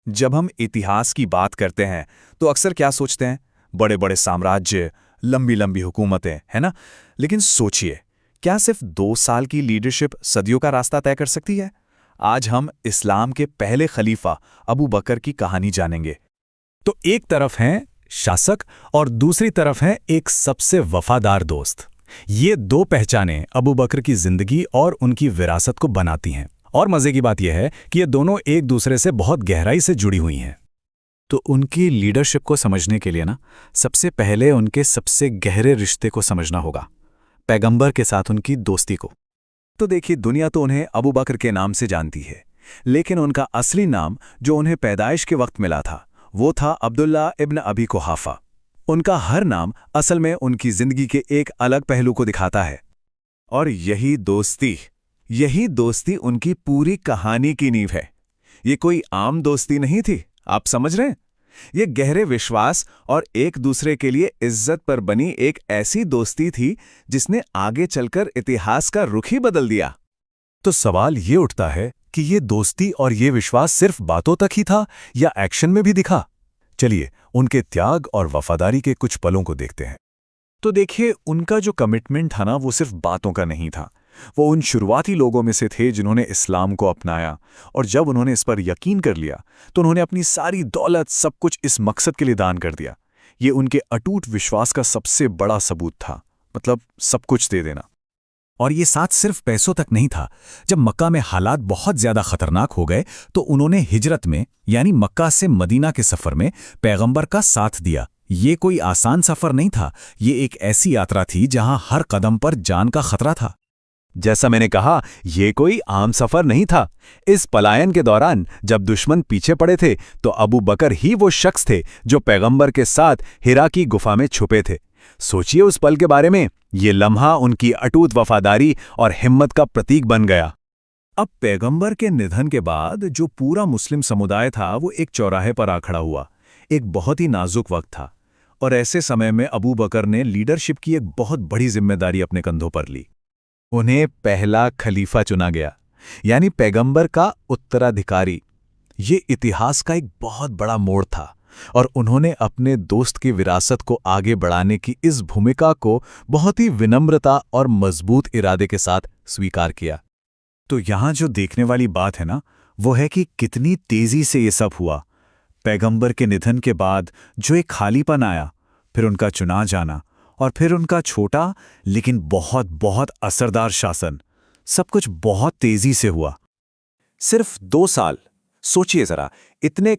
जब हम इतिहास की बात करते हैं तो अक्सर क्या सोचते हैं? बड़े बड़े साम्राज्य, लंबी लंबी हुकूमतें, है ना? लेकिन सोचिए, क्या सिर्फ 2 साल की लीडरशिप सदियों का रास्ता तय कर सकती है? आज हम इस्लाम के पहले खलीफा अबू बकर की कहानी जानेंगे। तो एक तरफ हैं शासक और दूसरी तरफ हैं एक सबसे वफादार दोस्त। ये दो पहचानें अबू बकर की जिंदगी और उनकी विरासत को बनाती हैं। और मजे की बात यह है कि ये दोनों एक दूसरे से बहुत गहराई से जुड़ी हुई हैं। तो उनकी लीडरशिप को समझने के लिए सबसे पहले उनके सबसे गहरे रिश्ते को समझना होगा, पैगंबर के साथ उनकी दोस्ती को। तो देखिए, दुनिया तो उन्हें अबू बकर के नाम से जानती है, लेकिन उनका असली नाम जो उन्हें पैदाइश के वक्त मिला था वो था अब्दुल्ला इब्न अबी कुहाफा। उनका हर नाम असल में उनकी जिंदगी के एक अलग पहलू को दिखाता है। और यही दोस्ती उनकी पूरी कहानी की नींव है। ये कोई आम दोस्ती नहीं थी, आप समझ रहे हैं? ये गहरे विश्वास और एक दूसरे के लिए इज्जत पर बनी एक ऐसी दोस्ती थी जिसने आगे चलकर इतिहास का रुख ही बदल दिया। तो सवाल ये उठता है कि ये दोस्ती और ये विश्वास सिर्फ बातों तक ही था या एक्शन में भी दिखा? चलिए उनके त्याग और वफादारी के कुछ पलों को देखते हैं। तो देखिए, उनका जो कमिटमेंट था वो सिर्फ बातों का नहीं था। वो उन शुरुआती लोगों में से थे जिन्होंने इस्लाम को अपनाया, और जब उन्होंने इस पर यकीन कर लिया तो उन्होंने अपनी सारी दौलत, सब कुछ इस मकसद के लिए दान कर दिया। ये उनके अटूट विश्वास का सबसे बड़ा सबूत था, मतलब सब कुछ दे देना। और ये साथ सिर्फ पैसों तक नहीं था। जब मक्का में हालात बहुत ज्यादा खतरनाक हो गए तो उन्होंने हिजरत में यानी मक्का से मदीना के सफर में पैगंबर का साथ दिया। ये कोई आसान सफर नहीं था, ये एक ऐसी यात्रा थी जहां हर कदम पर जान का खतरा था। जैसा मैंने कहा, ये कोई आम सफर नहीं था। इस पलायन के दौरान जब दुश्मन पीछे पड़े थे तो अबू बकर ही वो शख्स थे जो पैगंबर के साथ हिरा की गुफा में छुपे थे। सोचिए उस पल के बारे में। ये लम्हा उनकी अटूट वफादारी और हिम्मत का प्रतीक बन गया। अब पैगंबर के निधन के बाद जो पूरा मुस्लिम समुदाय था वो एक चौराहे पर आ खड़ा हुआ। एक बहुत ही नाजुक वक्त था, और ऐसे समय में अबू बकर ने लीडरशिप की एक बहुत बड़ी जिम्मेदारी अपने कंधों पर ली। उन्हें पहला खलीफा चुना गया, यानी पैगंबर का उत्तराधिकारी। ये इतिहास का एक बहुत बड़ा मोड़ था, और उन्होंने अपने दोस्त की विरासत को आगे बढ़ाने की इस भूमिका को बहुत ही विनम्रता और मजबूत इरादे के साथ स्वीकार किया। तो यहाँ जो देखने वाली बात है वो है कि कितनी तेजी से ये सब हुआ। पैगंबर के निधन के बाद जो एक खालीपन आया, फिर उनका चुना जाना, और फिर उनका छोटा लेकिन बहुत बहुत असरदार शासन, सब कुछ बहुत तेजी से हुआ। सिर्फ 2 साल। सोचिए जरा, इतने